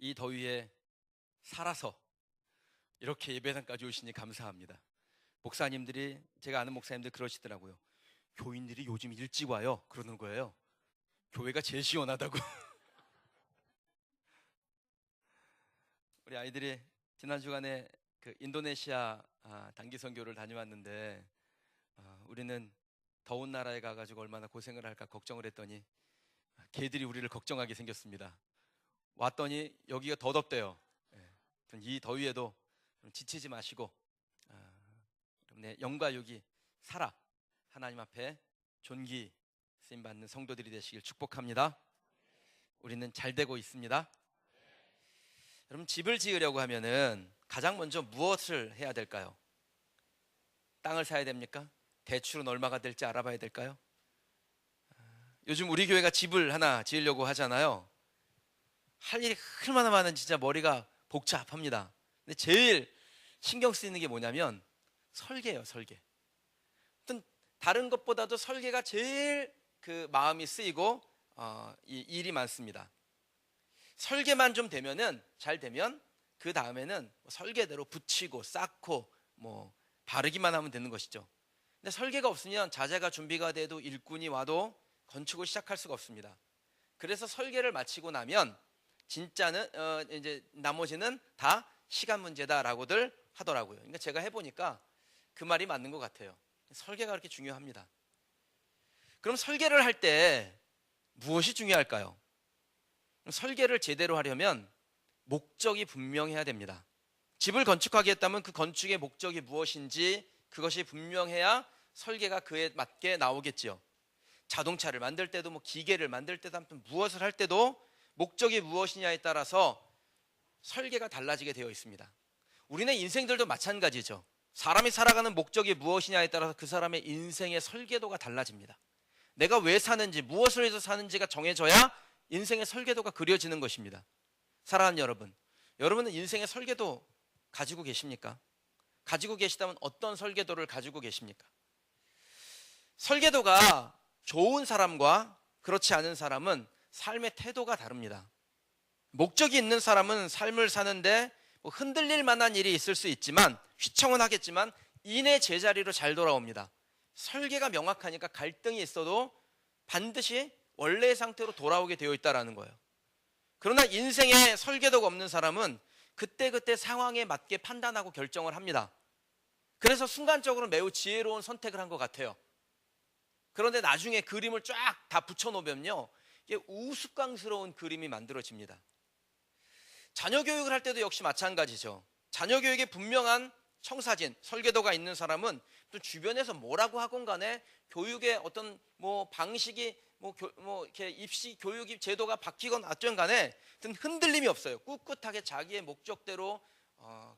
이 더위에 살아서 이렇게 예배당까지 오시니 감사합니다. 목사님들이, 제가 아는 목사님들 그러시더라고요. 교인들이 요즘 일찍 와요 그러는 거예요. 교회가 제일 시원하다고. 우리 아이들이 지난 주간에 그 인도네시아 단기 선교를 다녀왔는데 우리는 더운 나라에 가가지고 얼마나 고생을 할까 걱정을 했더니 걔들이 우리를 걱정하게 생겼습니다. 왔더니 여기가 더 덥대요. 이 더위에도 지치지 마시고 여러분의 영과 육이 살아 하나님 앞에 존귀 쓰임받는 성도들이 되시길 축복합니다. 우리는 잘 되고 있습니다. 여러분, 집을 지으려고 하면은 가장 먼저 무엇을 해야 될까요? 땅을 사야 됩니까? 대출은 얼마가 될지 알아봐야 될까요? 요즘 우리 교회가 집을 하나 지으려고 하잖아요. 할 일이 얼마나 많은지 진짜 머리가 복잡합니다. 근데 제일 신경 쓰이는 게 뭐냐면 설계예요, 설계. 다른 것보다도 설계가 제일 그 마음이 쓰이고 이 일이 많습니다. 설계만 좀 되면은, 잘 되면 그 다음에는 설계대로 붙이고 쌓고 뭐 바르기만 하면 되는 것이죠. 근데 설계가 없으면 자재가 준비가 돼도 일꾼이 와도 건축을 시작할 수가 없습니다. 그래서 설계를 마치고 나면 진짜는 이제 나머지는 다 시간 문제다라고들 하더라고요. 그러니까 제가 해보니까 그 말이 맞는 것 같아요. 설계가 그렇게 중요합니다. 그럼 설계를 할 때 무엇이 중요할까요? 설계를 제대로 하려면 목적이 분명해야 됩니다. 집을 건축하겠다면 그 건축의 목적이 무엇인지 그것이 분명해야 설계가 그에 맞게 나오겠죠. 자동차를 만들 때도 뭐 기계를 만들 때도 아무튼 무엇을 할 때도 목적이 무엇이냐에 따라서 설계가 달라지게 되어 있습니다. 우리네 인생들도 마찬가지죠. 사람이 살아가는 목적이 무엇이냐에 따라서 그 사람의 인생의 설계도가 달라집니다. 내가 왜 사는지, 무엇을 해서 사는지가 정해져야 인생의 설계도가 그려지는 것입니다. 사랑하는 여러분, 여러분은 인생의 설계도 가지고 계십니까? 가지고 계시다면 어떤 설계도를 가지고 계십니까? 설계도가 좋은 사람과 그렇지 않은 사람은 삶의 태도가 다릅니다. 목적이 있는 사람은 삶을 사는데 뭐 흔들릴 만한 일이 있을 수 있지만, 휘청은 하겠지만 이내 제자리로 잘 돌아옵니다. 설계가 명확하니까 갈등이 있어도 반드시 원래의 상태로 돌아오게 되어 있다는 거예요. 그러나 인생에 설계도가 없는 사람은 그때그때 상황에 맞게 판단하고 결정을 합니다. 그래서 순간적으로 매우 지혜로운 선택을 한 것 같아요. 그런데 나중에 그림을 쫙 다 붙여놓으면요, 이게 우스꽝스러운 그림이 만들어집니다. 자녀 교육을 할 때도 역시 마찬가지죠. 자녀 교육에 분명한 청사진, 설계도가 있는 사람은 또 주변에서 뭐라고 하건 간에 교육의 어떤 뭐 방식이 이렇게 입시 교육이 제도가 바뀌건 어쩐 간에 흔들림이 없어요. 꿋꿋하게 자기의 목적대로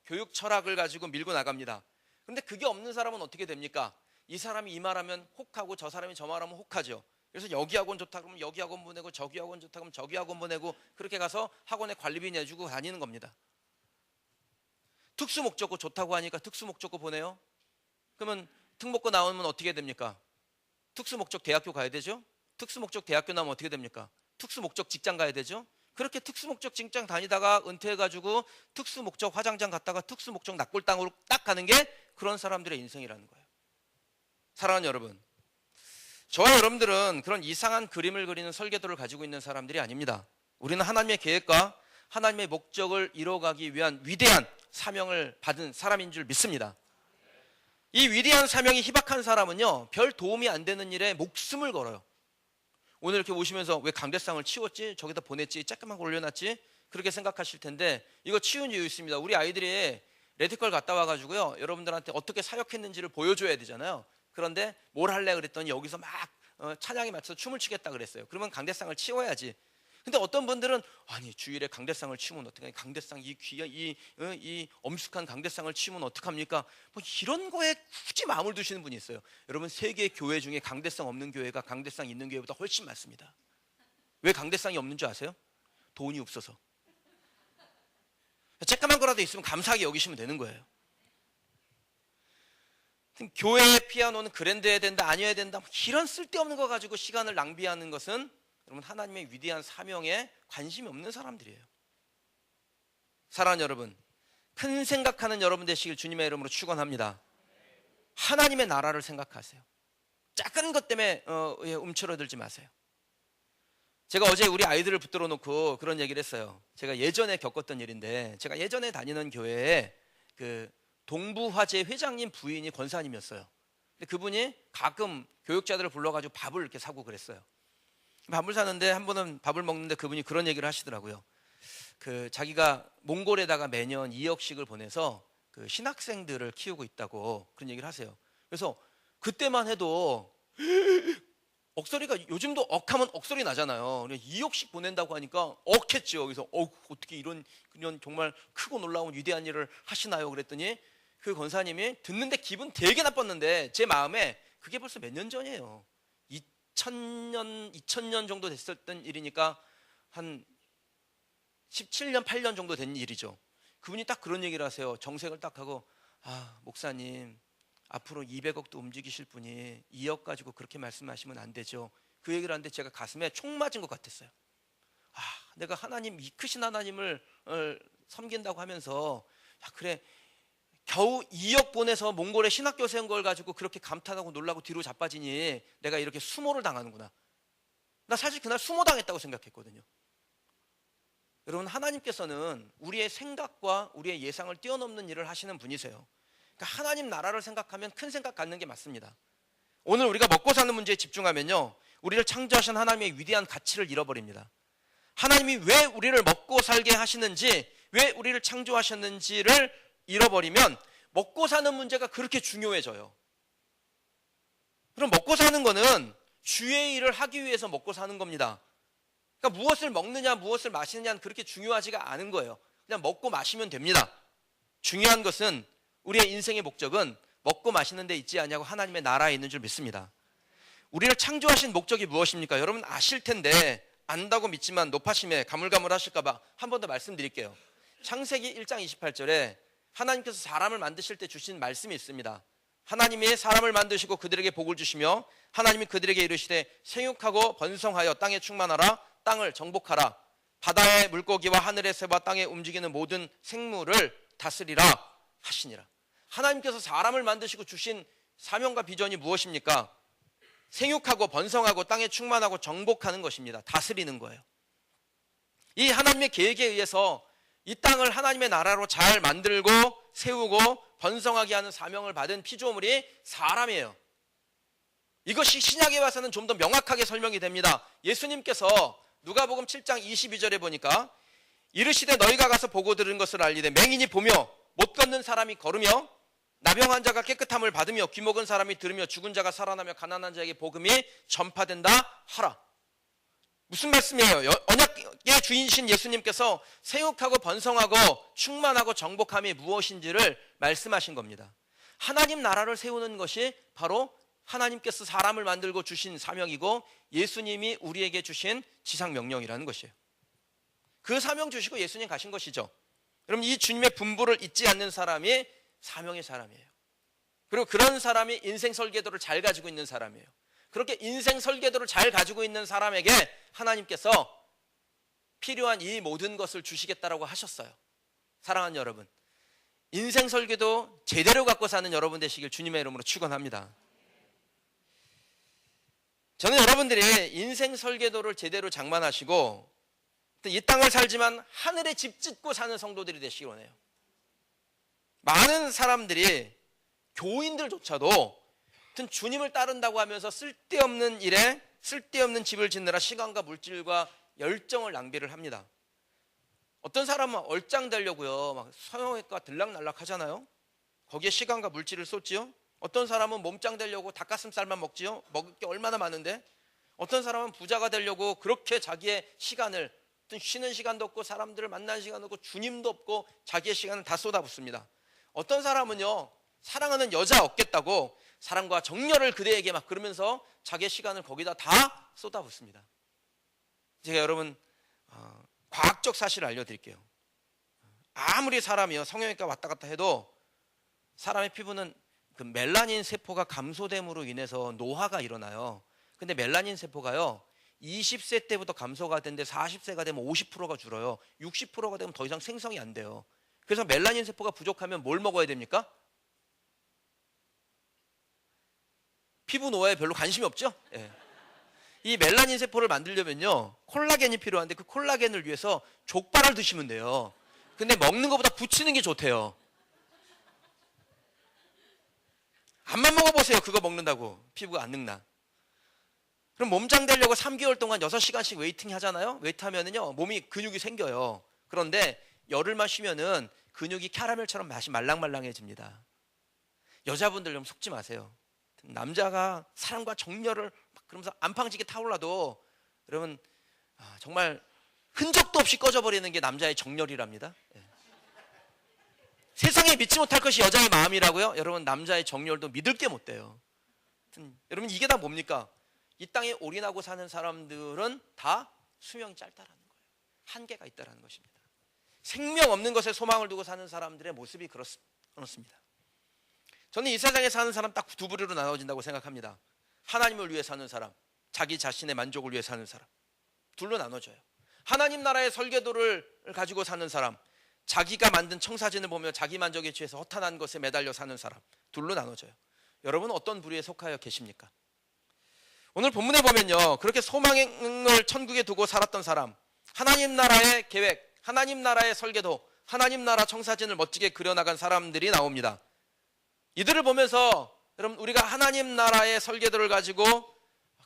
교육 철학을 가지고 밀고 나갑니다. 그런데 그게 없는 사람은 어떻게 됩니까? 이 사람이 이 말하면 혹하고 저 사람이 저 말하면 혹하죠. 그래서 여기 학원 좋다 그러면 여기 학원 보내고, 저기 학원 좋다 그러면 저기 학원 보내고, 그렇게 가서 학원에 관리비 내주고 다니는 겁니다. 특수 목적고 좋다고 하니까 특수 목적고 보내요. 그러면 특목고 나오면 어떻게 됩니까? 특수 목적 대학교 가야 되죠. 특수 목적 대학교 나오면 어떻게 됩니까? 특수 목적 직장 가야 되죠. 그렇게 특수 목적 직장 다니다가 은퇴해가지고 특수 목적 화장장 갔다가 특수 목적 낙골당으로 딱 가는 게 그런 사람들의 인생이라는 거예요. 사랑하는 여러분, 저와 여러분들은 그런 이상한 그림을 그리는 설계도를 가지고 있는 사람들이 아닙니다. 우리는 하나님의 계획과 하나님의 목적을 이뤄가기 위한 위대한 사명을 받은 사람인 줄 믿습니다. 이 위대한 사명이 희박한 사람은요, 별 도움이 안 되는 일에 목숨을 걸어요. 오늘 이렇게 오시면서 왜 강대상을 치웠지? 저기다 보냈지? 조금만 올려놨지? 그렇게 생각하실 텐데 이거 치운 이유 있습니다. 우리 아이들이 레디컬 갔다 와가지고요, 여러분들한테 어떻게 사역했는지를 보여줘야 되잖아요. 그런데 뭘 할래 그랬더니 여기서 막 찬양에 맞춰서 춤을 추겠다 그랬어요. 그러면 강대상을 치워야지. 근데 어떤 분들은 아니 주일에 강대상을 치우면 어떡하니, 강대상 이 귀한 이 엄숙한 강대상을 치우면 어떡합니까? 뭐 이런 거에 굳이 마음을 두시는 분이 있어요. 여러분, 세계 교회 중에 강대상 없는 교회가 강대상 있는 교회보다 훨씬 많습니다. 왜 강대상이 없는 줄 아세요? 돈이 없어서. 쬐까만 거라도 있으면 감사하게 여기시면 되는 거예요. 교회 피아노는 그랜드해야 된다, 아니어야 된다, 이런 쓸데없는 거 가지고 시간을 낭비하는 것은 여러분 하나님의 위대한 사명에 관심이 없는 사람들이에요. 사랑하는 여러분, 큰 생각하는 여러분 되시길 주님의 이름으로 축원합니다. 하나님의 나라를 생각하세요. 작은 것 때문에 움츠러들지 마세요. 제가 어제 우리 아이들을 붙들어 놓고 그런 얘기를 했어요. 제가 예전에 겪었던 일인데, 제가 예전에 다니는 교회에 그 동부화재 회장님 부인이 권사님이었어요. 근데 그분이 가끔 교육자들을 불러가지고 밥을 이렇게 사고 그랬어요. 밥을 사는데 한 번은 밥을 먹는데 그분이 그런 얘기를 하시더라고요. 그 자기가 몽골에다가 매년 2억씩을 보내서 그 신학생들을 키우고 있다고 그런 얘기를 하세요. 그래서 그때만 해도 억소리가, 요즘도 억하면 억소리 나잖아요. 2억씩 보낸다고 하니까 억했죠. 그래서 어떻게 이런 정말 크고 놀라운 위대한 일을 하시나요? 그랬더니 그 권사님이 듣는데 기분 되게 나빴는데, 제 마음에 그게 벌써 몇 년 전이에요. 2000년 정도 됐었던 일이니까 한 17년, 8년 정도 된 일이죠. 그분이 딱 그런 얘기를 하세요. 정색을 딱 하고, 목사님, 앞으로 200억도 움직이실 분이 2억 가지고 그렇게 말씀하시면 안 되죠. 그 얘기를 하는데 제가 가슴에 총 맞은 것 같았어요. 내가 하나님, 이 크신 하나님을 섬긴다고 하면서, 그래, 겨우 2억 보내서 몽골에 신학교 세운 걸 가지고 그렇게 감탄하고 놀라고 뒤로 자빠지니 내가 이렇게 수모를 당하는구나. 나 사실 그날 수모 당했다고 생각했거든요. 여러분, 하나님께서는 우리의 생각과 우리의 예상을 뛰어넘는 일을 하시는 분이세요. 그러니까 하나님 나라를 생각하면 큰 생각 갖는 게 맞습니다. 오늘 우리가 먹고 사는 문제에 집중하면요, 우리를 창조하신 하나님의 위대한 가치를 잃어버립니다. 하나님이 왜 우리를 먹고 살게 하시는지, 왜 우리를 창조하셨는지를 잃어버리면 먹고 사는 문제가 그렇게 중요해져요. 그럼 먹고 사는 거는 주의 일을 하기 위해서 먹고 사는 겁니다. 그러니까 무엇을 먹느냐, 무엇을 마시느냐는 그렇게 중요하지가 않은 거예요. 그냥 먹고 마시면 됩니다. 중요한 것은, 우리의 인생의 목적은 먹고 마시는 데 있지 않냐고 하나님의 나라에 있는 줄 믿습니다. 우리를 창조하신 목적이 무엇입니까? 여러분 아실 텐데 안다고 믿지만 높아심에 가물가물하실까 봐 한 번 더 말씀드릴게요. 창세기 1장 28절에 하나님께서 사람을 만드실 때 주신 말씀이 있습니다. 하나님이 사람을 만드시고 그들에게 복을 주시며 하나님이 그들에게 이르시되 생육하고 번성하여 땅에 충만하라, 땅을 정복하라, 바다의 물고기와 하늘의 새와 땅에 움직이는 모든 생물을 다스리라 하시니라. 하나님께서 사람을 만드시고 주신 사명과 비전이 무엇입니까? 생육하고 번성하고 땅에 충만하고 정복하는 것입니다. 다스리는 거예요. 이 하나님의 계획에 의해서 이 땅을 하나님의 나라로 잘 만들고 세우고 번성하게 하는 사명을 받은 피조물이 사람이에요. 이것이 신약에 와서는 좀 더 명확하게 설명이 됩니다. 예수님께서 누가복음 7장 22절에 보니까 이르시되 너희가 가서 보고 들은 것을 알리되 맹인이 보며 못 걷는 사람이 걸으며 나병 환자가 깨끗함을 받으며 귀 먹은 사람이 들으며 죽은 자가 살아나며 가난한 자에게 복음이 전파된다 하라. 무슨 말씀이에요? 언약의 주인이신 예수님께서 생육하고 번성하고 충만하고 정복함이 무엇인지를 말씀하신 겁니다. 하나님 나라를 세우는 것이 바로 하나님께서 사람을 만들고 주신 사명이고 예수님이 우리에게 주신 지상명령이라는 것이에요. 그 사명 주시고 예수님 가신 것이죠. 여러분, 이 주님의 분부를 잊지 않는 사람이 사명의 사람이에요. 그리고 그런 사람이 인생 설계도를 잘 가지고 있는 사람이에요. 그렇게 인생 설계도를 잘 가지고 있는 사람에게 하나님께서 필요한 이 모든 것을 주시겠다라고 하셨어요. 사랑하는 여러분, 인생 설계도 제대로 갖고 사는 여러분 되시길 주님의 이름으로 축원합니다. 저는 여러분들이 인생 설계도를 제대로 장만하시고 이 땅을 살지만 하늘에 집 짓고 사는 성도들이 되시기 원해요. 많은 사람들이, 교인들조차도 주님을 따른다고 하면서 쓸데없는 일에 쓸데없는 집을 짓느라 시간과 물질과 열정을 낭비를 합니다. 어떤 사람은 얼짱 되려고요, 막 성형외과 들락날락 하잖아요. 거기에 시간과 물질을 쏟지요. 어떤 사람은 몸짱 되려고 닭가슴살만 먹지요. 먹을 게 얼마나 많은데. 어떤 사람은 부자가 되려고 그렇게 자기의 시간을, 쉬는 시간도 없고 사람들을 만나는 시간도 없고 주님도 없고 자기의 시간을 다 쏟아붓습니다. 어떤 사람은요, 사랑하는 여자 얻겠다고 사랑과 정열을 그대에게 막 그러면서 자기의 시간을 거기다 다 쏟아붓습니다. 제가 여러분 과학적 사실을 알려드릴게요. 아무리 사람이요 성형외과 왔다 갔다 해도 사람의 피부는 그 멜라닌 세포가 감소됨으로 인해서 노화가 일어나요. 근데 멜라닌 세포가요 20세 때부터 감소가 되는데 40세가 되면 50%가 줄어요. 60%가 되면 더 이상 생성이 안 돼요. 그래서 멜라닌 세포가 부족하면 뭘 먹어야 됩니까? 피부 노화에 별로 관심이 없죠? 예. 이 멜라닌 세포를 만들려면요, 콜라겐이 필요한데 그 콜라겐을 위해서 족발을 드시면 돼요. 근데 먹는 것보다 붙이는 게 좋대요. 앞만 먹어보세요. 그거 먹는다고 피부가 안 늙나. 그럼 몸짱 되려고 3개월 동안 6시간씩 웨이팅 하잖아요. 웨이트 하면은요, 몸이 근육이 생겨요. 그런데 열흘만 쉬면은 근육이 캐러멜처럼 맛이 말랑말랑해집니다. 여자분들 좀 속지 마세요. 남자가 사랑과 정열을 막 그러면서 안팡지게 타올라도 여러분, 정말 흔적도 없이 꺼져버리는 게 남자의 정열이랍니다. 예. 세상에 믿지 못할 것이 여자의 마음이라고요? 여러분, 남자의 정열도 믿을 게 못 돼요. 여러분, 이게 다 뭡니까? 이 땅에 올인하고 사는 사람들은 다 수명이 짧다라는 거예요. 한계가 있다라는 것입니다. 생명 없는 것에 소망을 두고 사는 사람들의 모습이 그렇습니다. 저는 이 세상에 사는 사람 딱 두 부류로 나눠진다고 생각합니다. 하나님을 위해 사는 사람, 자기 자신의 만족을 위해 사는 사람. 둘로 나눠져요. 하나님 나라의 설계도를 가지고 사는 사람, 자기가 만든 청사진을 보며 자기 만족에 취해서 허탄한 것에 매달려 사는 사람. 둘로 나눠져요. 여러분은 어떤 부류에 속하여 계십니까? 오늘 본문에 보면요, 그렇게 소망을 천국에 두고 살았던 사람, 하나님 나라의 계획, 하나님 나라의 설계도, 하나님 나라 청사진을 멋지게 그려나간 사람들이 나옵니다. 이들을 보면서 여러분, 우리가 하나님 나라의 설계도를 가지고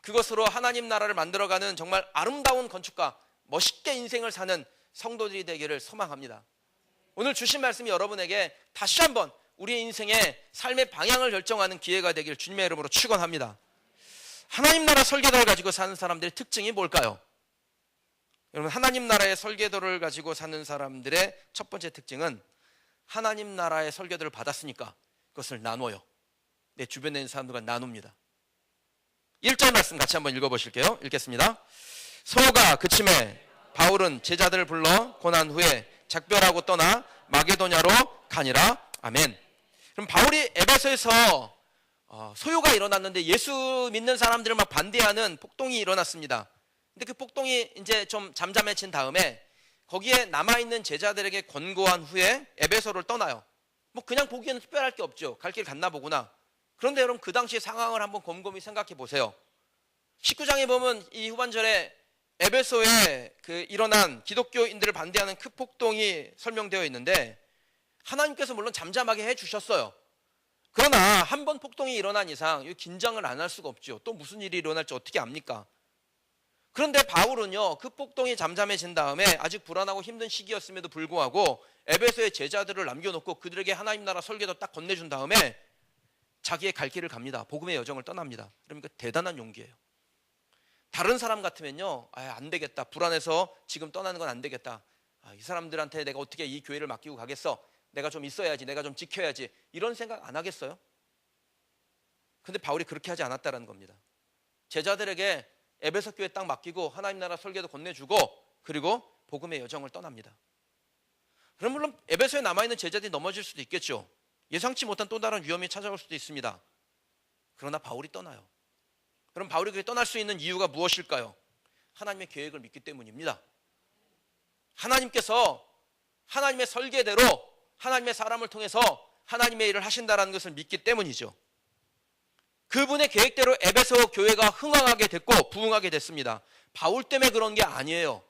그것으로 하나님 나라를 만들어가는 정말 아름다운 건축가, 멋있게 인생을 사는 성도들이 되기를 소망합니다. 오늘 주신 말씀이 여러분에게 다시 한번 우리의 인생의 삶의 방향을 결정하는 기회가 되기를 주님의 이름으로 축원합니다. 하나님 나라 설계도를 가지고 사는 사람들의 특징이 뭘까요? 여러분, 하나님 나라의 설계도를 가지고 사는 사람들의 첫 번째 특징은 하나님 나라의 설계도를 받았으니까 그것을 나눠요. 내 주변에 있는 사람들과 나눕니다. 1절 말씀 같이 한번 읽어보실게요. 읽겠습니다. 서로가 그침에 바울은 제자들을 불러 고난 후에 작별하고 떠나 마게도냐로 가니라. 아멘. 그럼 바울이 에베소에서 소요가 일어났는데 예수 믿는 사람들을 막 반대하는 폭동이 일어났습니다. 근데 그 폭동이 이제 좀 잠잠해진 다음에 거기에 남아있는 제자들에게 권고한 후에 에베소를 떠나요. 뭐 그냥 보기에는 특별할 게 없죠. 갈 길 갔나 보구나. 그런데 여러분, 그 당시 상황을 한번 곰곰이 생각해 보세요. 19장에 보면 이 후반절에 에베소에 일어난 기독교인들을 반대하는 큰 폭동이 설명되어 있는데 하나님께서 물론 잠잠하게 해주셨어요. 그러나 한 번 폭동이 일어난 이상 긴장을 안 할 수가 없죠. 또 무슨 일이 일어날지 어떻게 압니까? 그런데 바울은요, 그 폭동이 잠잠해진 다음에 아직 불안하고 힘든 시기였음에도 불구하고 에베소의 제자들을 남겨놓고 그들에게 하나님 나라 설계도 딱 건네준 다음에 자기의 갈 길을 갑니다. 복음의 여정을 떠납니다. 그러니까 대단한 용기예요. 다른 사람 같으면요, 안 되겠다, 불안해서 지금 떠나는 건 안 되겠다, 이 사람들한테 내가 어떻게 이 교회를 맡기고 가겠어, 내가 좀 있어야지, 내가 좀 지켜야지, 이런 생각 안 하겠어요? 근데 바울이 그렇게 하지 않았다는 겁니다. 제자들에게 에베소 교회 딱 맡기고 하나님 나라 설계도 건네주고 그리고 복음의 여정을 떠납니다. 그럼 물론 에베소에 남아있는 제자들이 넘어질 수도 있겠죠. 예상치 못한 또 다른 위험이 찾아올 수도 있습니다. 그러나 바울이 떠나요. 그럼 바울이 그렇게 떠날 수 있는 이유가 무엇일까요? 하나님의 계획을 믿기 때문입니다. 하나님께서 하나님의 설계대로 하나님의 사람을 통해서 하나님의 일을 하신다는 것을 믿기 때문이죠. 그분의 계획대로 에베소 교회가 흥황하게 됐고 부흥하게 됐습니다. 바울 때문에 그런 게 아니에요.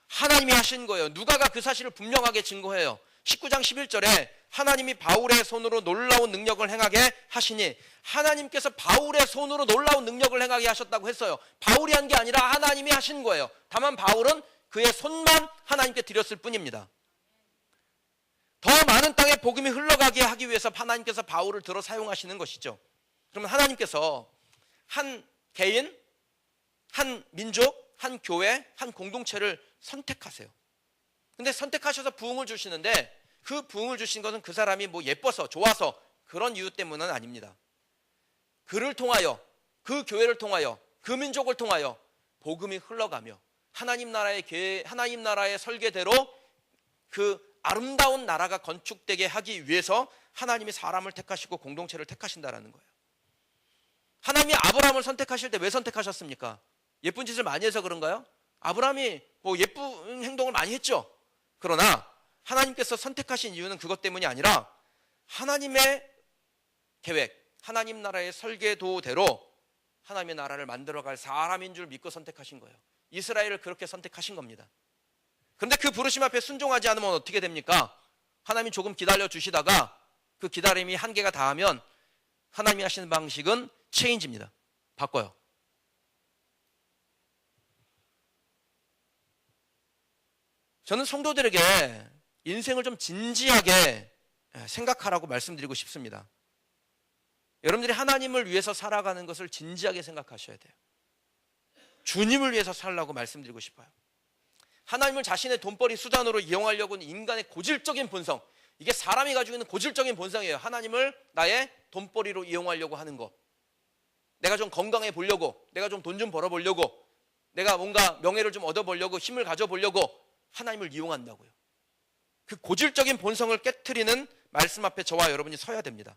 하나님이 하신 거예요. 누가가 그 사실을 분명하게 증거해요. 19장 11절에 하나님이 바울의 손으로 놀라운 능력을 행하게 하시니, 하나님께서 바울의 손으로 놀라운 능력을 행하게 하셨다고 했어요. 바울이 한 게 아니라 하나님이 하신 거예요. 다만 바울은 그의 손만 하나님께 드렸을 뿐입니다. 더 많은 땅에 복음이 흘러가게 하기 위해서 하나님께서 바울을 들어 사용하시는 것이죠. 그러면 하나님께서 한 개인, 한 민족, 한 교회, 한 공동체를 선택하세요. 근데 선택하셔서 부흥을 주시는데 그 부흥을 주신 것은 그 사람이 뭐 예뻐서 좋아서 그런 이유 때문은 아닙니다. 그를 통하여, 그 교회를 통하여, 그 민족을 통하여 복음이 흘러가며 하나님 나라의 설계대로 그 아름다운 나라가 건축되게 하기 위해서 하나님이 사람을 택하시고 공동체를 택하신다라는 거예요. 하나님이 아브라함을 선택하실 때 왜 선택하셨습니까? 예쁜 짓을 많이 해서 그런가요? 아브라함이 뭐 예쁜 행동을 많이 했죠. 그러나 하나님께서 선택하신 이유는 그것 때문이 아니라 하나님의 계획, 하나님 나라의 설계도대로 하나님의 나라를 만들어갈 사람인 줄 믿고 선택하신 거예요. 이스라엘을 그렇게 선택하신 겁니다. 그런데 그 부르심 앞에 순종하지 않으면 어떻게 됩니까? 하나님이 조금 기다려 주시다가 그 기다림이 한계가 닿으면 하나님이 하시는 방식은 체인지입니다. 바꿔요. 저는 성도들에게 인생을 좀 진지하게 생각하라고 말씀드리고 싶습니다. 여러분들이 하나님을 위해서 살아가는 것을 진지하게 생각하셔야 돼요. 주님을 위해서 살라고 말씀드리고 싶어요. 하나님을 자신의 돈벌이 수단으로 이용하려고 하는 인간의 고질적인 본성, 이게 사람이 가지고 있는 고질적인 본성이에요. 하나님을 나의 돈벌이로 이용하려고 하는 거. 내가 좀 건강해 보려고, 내가 좀 돈 좀 벌어보려고, 내가 뭔가 명예를 좀 얻어보려고, 힘을 가져보려고 하나님을 이용한다고요. 그 고질적인 본성을 깨트리는 말씀 앞에 저와 여러분이 서야 됩니다.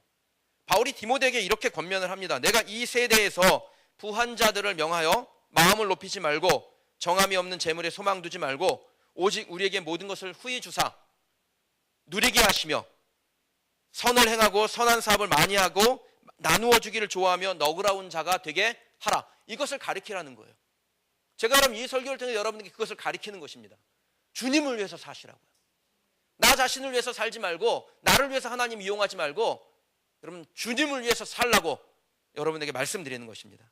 바울이 디모데에게 이렇게 권면을 합니다. 내가 이 세대에서 부한 자들을 명하여 마음을 높이지 말고 정함이 없는 재물에 소망 두지 말고 오직 우리에게 모든 것을 후히 주사 누리게 하시며 선을 행하고 선한 사업을 많이 하고 나누어 주기를 좋아하며 너그러운 자가 되게 하라. 이것을 가리키라는 거예요. 제가 그럼 이 설교를 통해 여러분에게 그것을 가리키는 것입니다. 주님을 위해서 사시라고요. 나 자신을 위해서 살지 말고 나를 위해서 하나님 이용하지 말고 여러분 주님을 위해서 살라고 여러분에게 말씀드리는 것입니다.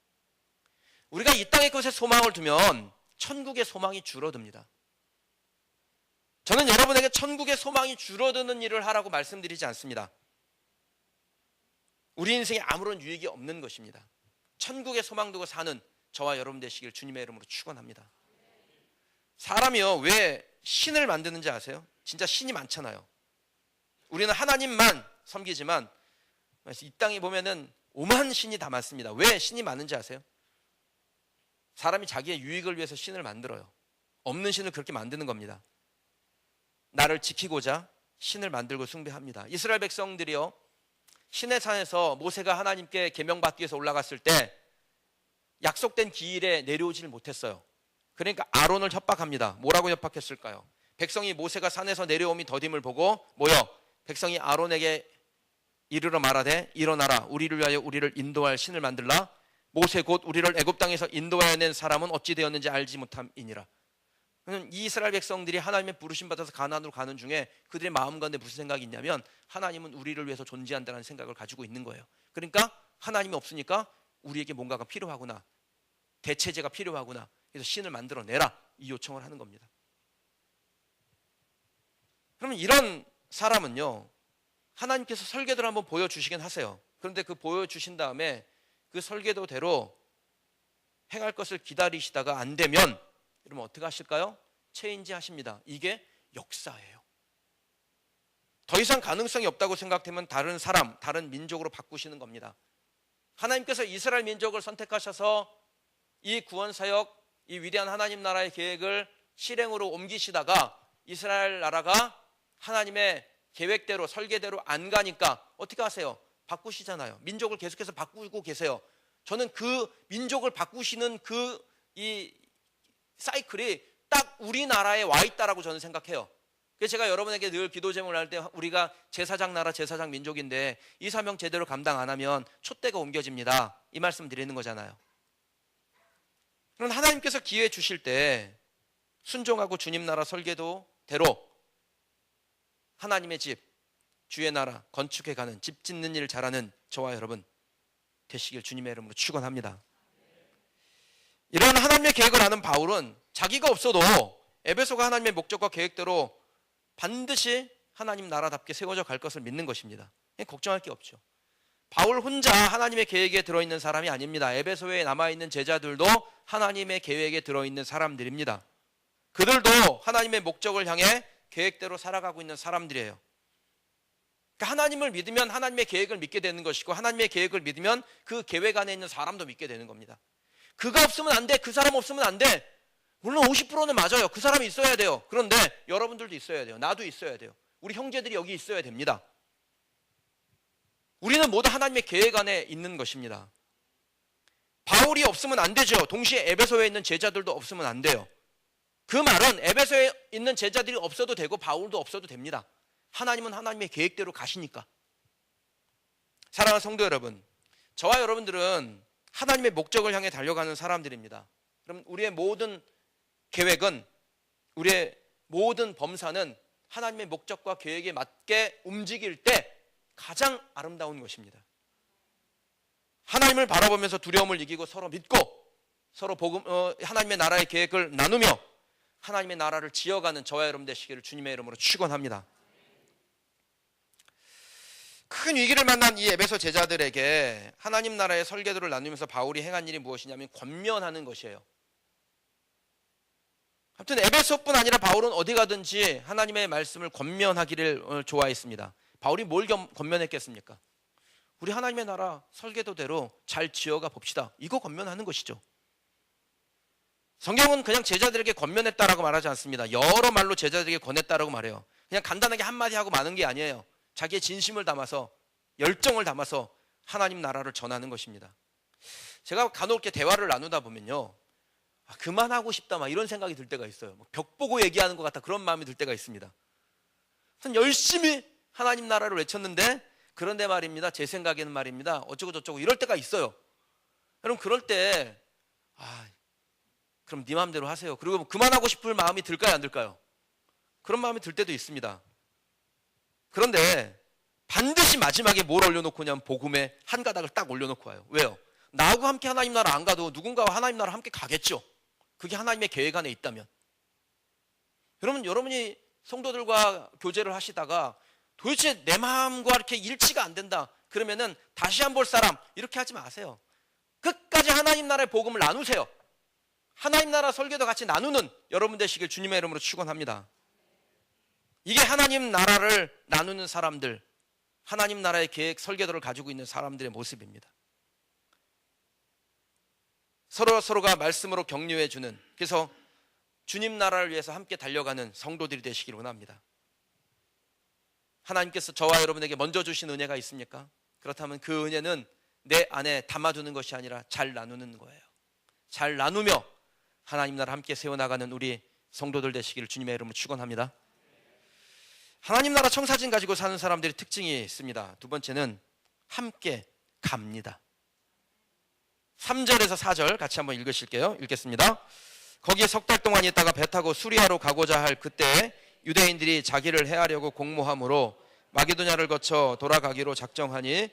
우리가 이 땅의 것에 소망을 두면 천국의 소망이 줄어듭니다. 저는 여러분에게 천국의 소망이 줄어드는 일을 하라고 말씀드리지 않습니다. 우리 인생에 아무런 유익이 없는 것입니다. 천국의 소망 두고 사는 저와 여러분 되시길 주님의 이름으로 축원합니다. 사람이요, 왜 신을 만드는지 아세요? 진짜 신이 많잖아요. 우리는 하나님만 섬기지만 이 땅에 보면은 오만 신이 다 많습니다. 왜 신이 많은지 아세요? 사람이 자기의 유익을 위해서 신을 만들어요. 없는 신을 그렇게 만드는 겁니다. 나를 지키고자 신을 만들고 숭배합니다. 이스라엘 백성들이요, 시내 산에서 모세가 하나님께 계명받기 위해서 올라갔을 때 약속된 기일에 내려오지를 못했어요. 그러니까 아론을 협박합니다. 뭐라고 협박했을까요? 백성이 모세가 산에서 내려옴이 더딤을 보고 모여 백성이 아론에게 이르러 말하되 일어나라 우리를 위하여 우리를 인도할 신을 만들라. 모세 곧 우리를 애굽 땅에서 인도하여 낸 사람은 어찌 되었는지 알지 못함이니라. 이 이스라엘 백성들이 하나님의 부르심 받아서 가나안으로 가는 중에 그들의 마음 가운데 무슨 생각이 있냐면 하나님은 우리를 위해서 존재한다는 생각을 가지고 있는 거예요. 그러니까 하나님이 없으니까 우리에게 뭔가가 필요하구나, 대체제가 필요하구나, 그래서 신을 만들어내라, 이 요청을 하는 겁니다. 그러면 이런 사람은요, 하나님께서 설계도를 한번 보여주시긴 하세요. 그런데 그 보여주신 다음에 그 설계도대로 행할 것을 기다리시다가 안 되면 여러분 어떻게 하실까요? 체인지 하십니다. 이게 역사예요. 더 이상 가능성이 없다고 생각되면 다른 사람, 다른 민족으로 바꾸시는 겁니다. 하나님께서 이스라엘 민족을 선택하셔서 이 구원사역, 이 위대한 하나님 나라의 계획을 실행으로 옮기시다가 이스라엘 나라가 하나님의 계획대로 설계대로 안 가니까 어떻게 하세요? 바꾸시잖아요. 민족을 계속해서 바꾸고 계세요. 저는 그 민족을 바꾸시는 이 사이클이 딱 우리나라에 와 있다라고 저는 생각해요. 그래서 제가 여러분에게 늘 기도 제목을 할 때 우리가 제사장 나라, 제사장 민족인데 이 사명 제대로 감당 안 하면 촛대가 옮겨집니다. 이 말씀 드리는 거잖아요. 그럼 하나님께서 기회 주실 때 순종하고 주님 나라 설계도대로 하나님의 집, 주의 나라 건축해가는, 집 짓는 일 잘하는 저와 여러분 되시길 주님의 이름으로 축원합니다. 이런 하나님의 계획을 아는 바울은 자기가 없어도 에베소가 하나님의 목적과 계획대로 반드시 하나님 나라답게 세워져 갈 것을 믿는 것입니다. 걱정할 게 없죠. 바울 혼자 하나님의 계획에 들어있는 사람이 아닙니다. 에베소에 남아있는 제자들도 하나님의 계획에 들어있는 사람들입니다. 그들도 하나님의 목적을 향해 계획대로 살아가고 있는 사람들이에요. 그러니까 하나님을 믿으면 하나님의 계획을 믿게 되는 것이고 하나님의 계획을 믿으면 그 계획 안에 있는 사람도 믿게 되는 겁니다. 그가 없으면 안 돼, 그 사람 없으면 안 돼. 물론 50%는 맞아요. 그 사람이 있어야 돼요. 그런데 여러분들도 있어야 돼요. 나도 있어야 돼요. 우리 형제들이 여기 있어야 됩니다. 우리는 모두 하나님의 계획 안에 있는 것입니다. 바울이 없으면 안 되죠. 동시에 에베소에 있는 제자들도 없으면 안 돼요. 그 말은 에베소에 있는 제자들이 없어도 되고 바울도 없어도 됩니다. 하나님은 하나님의 계획대로 가시니까. 사랑하는 성도 여러분, 저와 여러분들은 하나님의 목적을 향해 달려가는 사람들입니다. 그럼 우리의 모든 계획은, 우리의 모든 범사는 하나님의 목적과 계획에 맞게 움직일 때 가장 아름다운 것입니다. 하나님을 바라보면서 두려움을 이기고 서로 믿고 서로 하나님의 나라의 계획을 나누며 하나님의 나라를 지어가는 저와 여러분 되시기를 주님의 이름으로 축원합니다. 큰 위기를 만난 이 에베소 제자들에게 하나님 나라의 설계도를 나누면서 바울이 행한 일이 무엇이냐면 권면하는 것이에요. 아무튼 에베소뿐 아니라 바울은 어디 가든지 하나님의 말씀을 권면하기를 좋아했습니다. 바울이 뭘 권면했겠습니까? 우리 하나님의 나라 설계도대로 잘 지어가 봅시다. 이거 권면하는 것이죠. 성경은 그냥 제자들에게 권면했다라고 말하지 않습니다. 여러 말로 제자들에게 권했다라고 말해요. 그냥 간단하게 한마디 하고 마는 게 아니에요. 자기의 진심을 담아서, 열정을 담아서 하나님 나라를 전하는 것입니다. 제가 간혹 이렇게 대화를 나누다 보면요, 그만하고 싶다 막 이런 생각이 들 때가 있어요. 벽 보고 얘기하는 것 같다 그런 마음이 들 때가 있습니다. 열심히 하나님 나라를 외쳤는데, 그런데 말입니다, 제 생각에는 말입니다, 어쩌고 저쩌고 이럴 때가 있어요. 여러분, 그럴 때 그럼 네 마음대로 하세요. 그리고 그만하고 싶을 마음이 들까요, 안 들까요? 그런 마음이 들 때도 있습니다. 그런데 반드시 마지막에 뭘 올려놓고 냐면 복음의 한 가닥을 딱 올려놓고 와요. 왜요? 나하고 함께 하나님 나라 안 가도 누군가와 하나님 나라 함께 가겠죠. 그게 하나님의 계획 안에 있다면. 여러분이 성도들과 교제를 하시다가 도대체 내 마음과 이렇게 일치가 안 된다 그러면은 다시 한 볼 사람 이렇게 하지 마세요. 끝까지 하나님 나라의 복음을 나누세요. 하나님 나라 설교도 같이 나누는 여러분 되시길 주님의 이름으로 축원합니다. 이게 하나님 나라를 나누는 사람들, 하나님 나라의 계획 설계도를 가지고 있는 사람들의 모습입니다. 서로가 말씀으로 격려해 주는, 그래서 주님 나라를 위해서 함께 달려가는 성도들이 되시길 원합니다. 하나님께서 저와 여러분에게 먼저 주신 은혜가 있습니까? 그렇다면 그 은혜는 내 안에 담아두는 것이 아니라 잘 나누는 거예요. 잘 나누며 하나님 나라 함께 세워나가는 우리 성도들 되시기를 주님의 이름으로 축원합니다. 하나님 나라 청사진 가지고 사는 사람들의 특징이 있습니다. 두 번째는 함께 갑니다. 3절에서 4절 같이 한번 읽으실게요. 읽겠습니다. 거기에 석 달 동안 있다가 배 타고 수리아로 가고자 할 그때 유대인들이 자기를 해하려고 공모함으로 마게도냐를 거쳐 돌아가기로 작정하니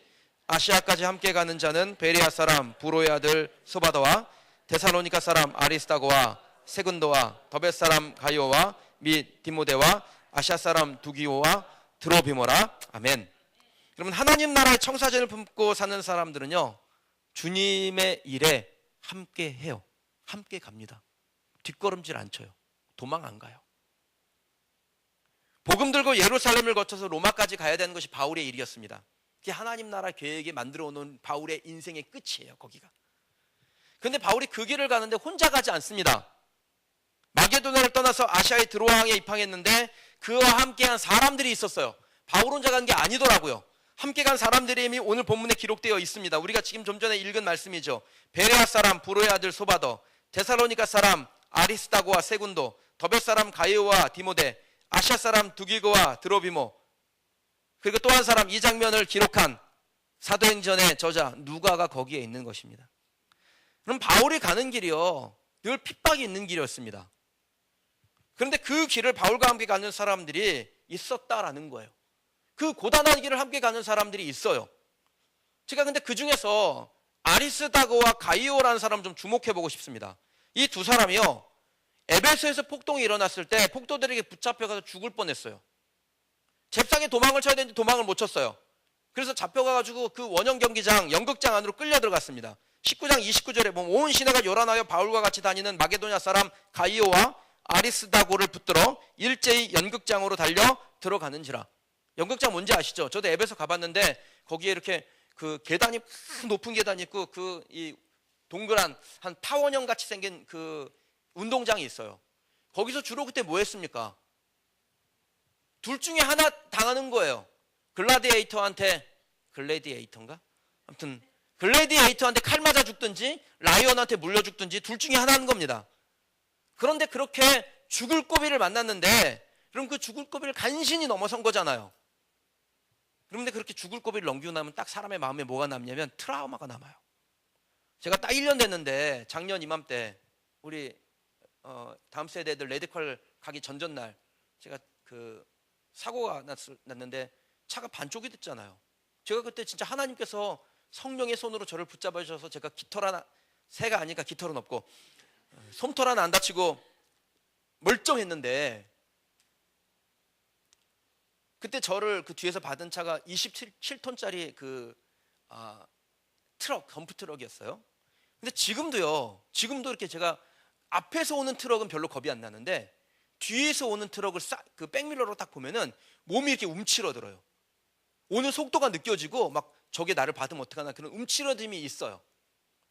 아시아까지 함께 가는 자는 베레아 사람 부로의 아들 소바더와 데살로니가 사람 아리스다고와 세군도와 더벳 사람 가이오와 및 디모데와 아시아 사람 두기오와 드로비모라. 아멘. 그러면 하나님 나라의 청사진을 품고 사는 사람들은요, 주님의 일에 함께 해요. 함께 갑니다. 뒷걸음질 안 쳐요. 도망 안 가요. 복음 들고 예루살렘을 거쳐서 로마까지 가야 되는 것이 바울의 일이었습니다. 그게 하나님 나라 계획에 만들어 놓은 바울의 인생의 끝이에요. 거기가. 그런데 바울이 그 길을 가는데 혼자 가지 않습니다. 마게도냐를 떠나서 아시아의 드로아항에 입항했는데 그와 함께한 사람들이 있었어요. 바울 혼자 간 게 아니더라고요. 함께 간 사람들의 이름이 오늘 본문에 기록되어 있습니다. 우리가 지금 좀 전에 읽은 말씀이죠. 베레아 사람 부로의 아들 소바더, 데살로니가 사람 아리스다고와 세군도, 더벳 사람 가이오와 디모데, 아시아 사람 두기고와 드로비모, 그리고 또 한 사람, 이 장면을 기록한 사도행전의 저자 누가가 거기에 있는 것입니다. 그럼 바울이 가는 길이요, 늘 핍박이 있는 길이었습니다. 그런데 그 길을 바울과 함께 가는 사람들이 있었다라는 거예요. 그 고단한 길을 함께 가는 사람들이 있어요. 제가 근데 그 중에서 아리스다고와 가이오라는 사람 좀 주목해 보고 싶습니다. 이 두 사람이요, 에베소에서 폭동이 일어났을 때 폭도들에게 붙잡혀가서 죽을 뻔했어요. 잽싸게 도망을 쳐야 되는데 도망을 못 쳤어요. 그래서 잡혀가가지고 그 원형 경기장, 연극장 안으로 끌려 들어갔습니다. 19장 29절에 보면 온 시내가 요란하여 바울과 같이 다니는 마게도냐 사람 가이오와 아리스다고를 붙들어 일제히 연극장으로 달려 들어가는지라. 연극장 뭔지 아시죠? 저도 에베소 가봤는데 거기에 이렇게 그 계단이, 높은 계단이 있고 그 이 동그란 한 타원형 같이 생긴 그 운동장이 있어요. 거기서 주로 그때 뭐 했습니까? 둘 중에 하나 당하는 거예요. 글래디에이터인가? 아무튼 글래디에이터한테 칼 맞아 죽든지 라이언한테 물려 죽든지 둘 중에 하나인 겁니다. 그런데 그렇게 죽을 고비를 만났는데 그럼 그 죽을 고비를 간신히 넘어선 거잖아요. 그런데 그렇게 죽을 고비를 넘기고 나면 딱 사람의 마음에 뭐가 남냐면 트라우마가 남아요. 제가 딱 1년 됐는데 작년 이맘때 우리 다음 세대들 레드컬 가기 전날 제가 그 사고가 났는데 차가 반쪽이 됐잖아요. 제가 그때 진짜 하나님께서 성령의 손으로 저를 붙잡아 주셔서 제가 깃털 하나, 새가 아니니까 깃털은 없고 솜털 하나 안 다치고 멀쩡했는데, 그때 저를 그 뒤에서 받은 차가 27톤짜리 트럭, 덤프 트럭이었어요. 근데 지금도 이렇게 제가 앞에서 오는 트럭은 별로 겁이 안 나는데 뒤에서 오는 트럭을 그 백밀러로 딱 보면은 몸이 이렇게 움츠러들어요. 오는 속도가 느껴지고 막 저게 나를 받으면 어떡하나 그런 움츠러짐이 있어요.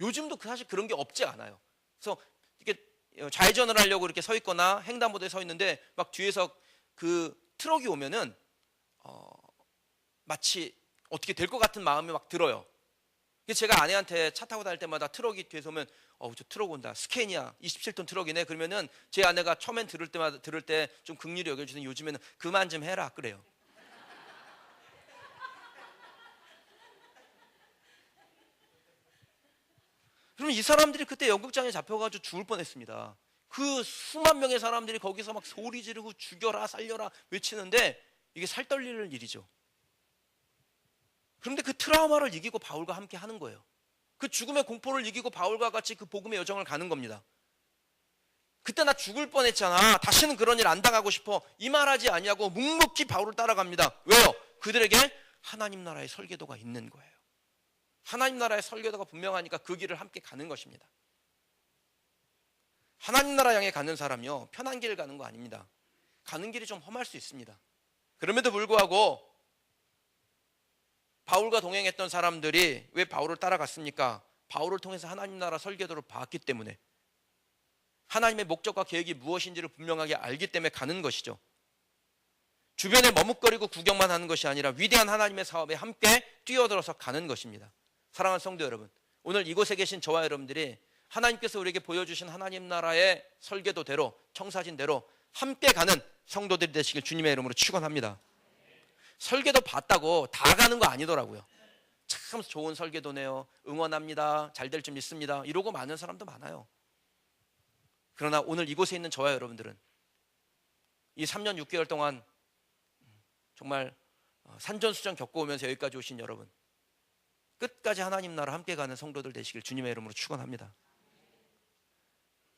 요즘도 사실 그런 게 없지 않아요. 그래서 이렇게 좌회전을 하려고 이렇게 서 있거나 횡단보도에 서 있는데 막 뒤에서 그 트럭이 오면은 마치 어떻게 될 것 같은 마음이 막 들어요. 그래서 제가 아내한테 차 타고 다닐 때마다 트럭이 뒤에서 오면 저 트럭 온다, 스캐니아 27톤 트럭이네, 그러면은 제 아내가 처음엔 들을 때 좀 긍휼히 여겨주는, 요즘에는 그만 좀 해라 그래요. 그럼 이 사람들이 그때 연극장에 잡혀가지고 죽을 뻔했습니다. 그 수만 명의 사람들이 거기서 막 소리 지르고 죽여라 살려라 외치는데 이게 살떨릴 일이죠. 그런데 그 트라우마를 이기고 바울과 함께 하는 거예요. 그 죽음의 공포를 이기고 바울과 같이 그 복음의 여정을 가는 겁니다. 그때 나 죽을 뻔했잖아, 다시는 그런 일 안 당하고 싶어, 이 말하지 아니하고 묵묵히 바울을 따라갑니다. 왜요? 그들에게 하나님 나라의 설계도가 있는 거예요. 하나님 나라의 설계도가 분명하니까 그 길을 함께 가는 것입니다. 하나님 나라 향해 가는 사람이요, 편한 길을 가는 거 아닙니다. 가는 길이 좀 험할 수 있습니다. 그럼에도 불구하고 바울과 동행했던 사람들이 왜 바울을 따라갔습니까? 바울을 통해서 하나님 나라 설계도를 봤기 때문에, 하나님의 목적과 계획이 무엇인지를 분명하게 알기 때문에 가는 것이죠. 주변에 머뭇거리고 구경만 하는 것이 아니라 위대한 하나님의 사업에 함께 뛰어들어서 가는 것입니다. 사랑하는 성도 여러분, 오늘 이곳에 계신 저와 여러분들이 하나님께서 우리에게 보여주신 하나님 나라의 설계도대로, 청사진대로 함께 가는 성도들이 되시길 주님의 이름으로 축원합니다. 설계도 봤다고 다 가는 거 아니더라고요. 참 좋은 설계도네요, 응원합니다, 잘 될 줄 믿습니다, 이러고 많은 사람도 많아요. 그러나 오늘 이곳에 있는 저와 여러분들은 이 3년 6개월 동안 정말 산전수전 겪어오면서 여기까지 오신 여러분, 끝까지 하나님 나라 함께 가는 성도들 되시길 주님의 이름으로 축원합니다.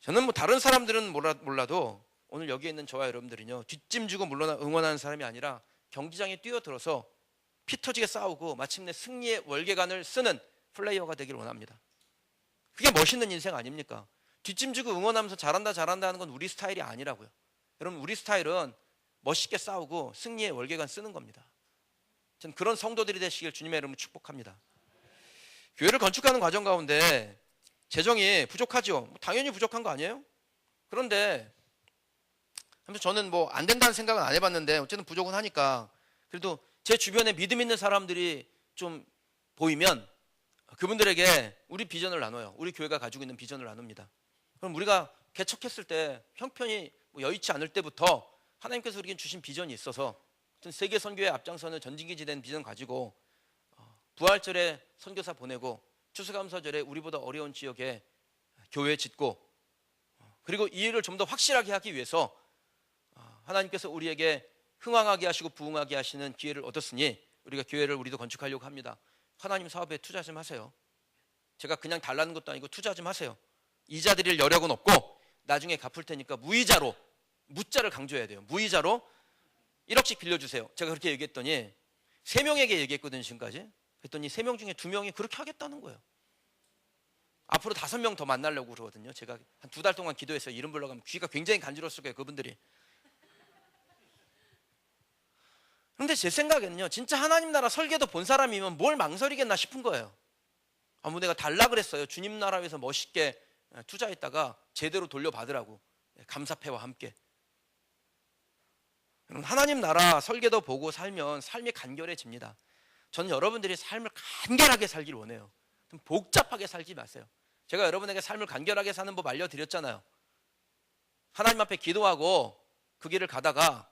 저는 다른 사람들은 몰라도 오늘 여기에 있는 저와 여러분들은요, 뒷짐지고 물러나 응원하는 사람이 아니라 경기장에 뛰어들어서 피 터지게 싸우고 마침내 승리의 월계관을 쓰는 플레이어가 되길 원합니다. 그게 멋있는 인생 아닙니까? 뒷짐지고 응원하면서 잘한다 하는 건 우리 스타일이 아니라고요. 여러분, 우리 스타일은 멋있게 싸우고 승리의 월계관 쓰는 겁니다. 저는 그런 성도들이 되시길 주님의 이름으로 축복합니다. 교회를 건축하는 과정 가운데 재정이 부족하죠. 당연히 부족한 거 아니에요? 그런데 저는 안 된다는 생각은 안 해봤는데 어쨌든 부족은 하니까 그래도 제 주변에 믿음 있는 사람들이 좀 보이면 그분들에게 우리 비전을 나눠요. 우리 교회가 가지고 있는 비전을 나눕니다. 그럼 우리가 개척했을 때 형편이 여의치 않을 때부터 하나님께서 우리에게 주신 비전이 있어서 세계 선교에 앞장서는 전진기지 된 비전 가지고 부활절에 선교사 보내고 추수감사절에 우리보다 어려운 지역에 교회 짓고, 그리고 이 일을 좀 더 확실하게 하기 위해서 하나님께서 우리에게 흥왕하게 하시고 부흥하게 하시는 기회를 얻었으니 우리가 교회를 우리도 건축하려고 합니다. 하나님 사업에 투자 좀 하세요. 제가 그냥 달라는 것도 아니고 투자 좀 하세요. 이자 드릴 여력은 없고 나중에 갚을 테니까 무이자로, 무자를 강조해야 돼요. 무이자로 1억씩 빌려주세요. 제가 그렇게 얘기했더니 3명에게 얘기했거든요, 지금까지. 그랬더니 3명 중에 2명이 그렇게 하겠다는 거예요. 앞으로 5명 더 만나려고 그러거든요. 제가 한 2달 동안 기도해서 이름 불러가면 귀가 굉장히 간지러웠을 거예요, 그분들이. 그런데 제 생각에는요, 진짜 하나님 나라 설계도 본 사람이면 뭘 망설이겠나 싶은 거예요. 내가 달라 그랬어요. 주님 나라 위해서 멋있게 투자했다가 제대로 돌려받으라고, 감사패와 함께. 하나님 나라 설계도 보고 살면 삶이 간결해집니다. 저는 여러분들이 삶을 간결하게 살길 원해요. 좀 복잡하게 살지 마세요. 제가 여러분에게 삶을 간결하게 사는 법 알려드렸잖아요. 하나님 앞에 기도하고 그 길을 가다가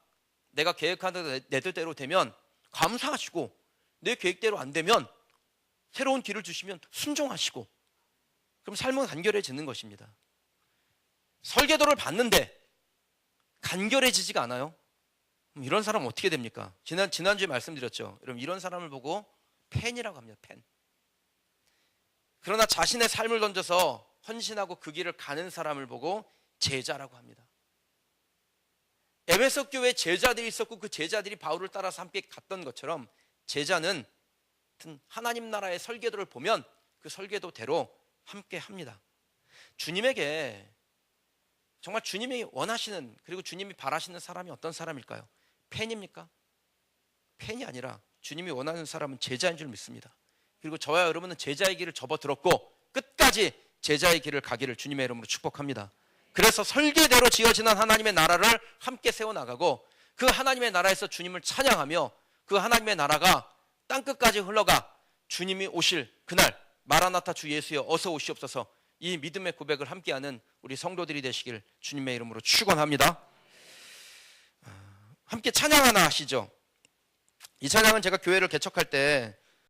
내가 계획하는 내 뜻대로 되면 감사하시고, 내 계획대로 안 되면 새로운 길을 주시면 순종하시고, 그럼 삶은 간결해지는 것입니다. 설계도를 봤는데 간결해지지가 않아요. 이런 사람은 어떻게 됩니까? 지난주에 말씀드렸죠. 여러분, 이런 사람을 보고 팬이라고 합니다. 팬. 그러나 자신의 삶을 던져서 헌신하고 그 길을 가는 사람을 보고 제자라고 합니다. 에베소 교회에 제자들이 있었고 그 제자들이 바울을 따라서 함께 갔던 것처럼, 제자는 하나님 나라의 설계도를 보면 그 설계도대로 함께 합니다. 주님에게 정말 주님이 원하시는, 그리고 주님이 바라시는 사람이 어떤 사람일까요? 팬입니까? 팬이 아니라 주님이 원하는 사람은 제자인 줄 믿습니다. 그리고 저와 여러분은 제자의 길을 접어들었고 끝까지 제자의 길을 가기를 주님의 이름으로 축복합니다. 그래서 설계대로 지어지는 하나님의 나라를 함께 세워나가고, 그 하나님의 나라에서 주님을 찬양하며 그 하나님의 나라가 땅끝까지 흘러가 주님이 오실 그날, 마라나타 주 예수여 어서 오시옵소서, 이 믿음의 고백을 함께하는 우리 성도들이 되시길 주님의 이름으로 축원합니다. 함께 찬양 하나 하시죠. 이 찬양은 제가 교회를 개척할 때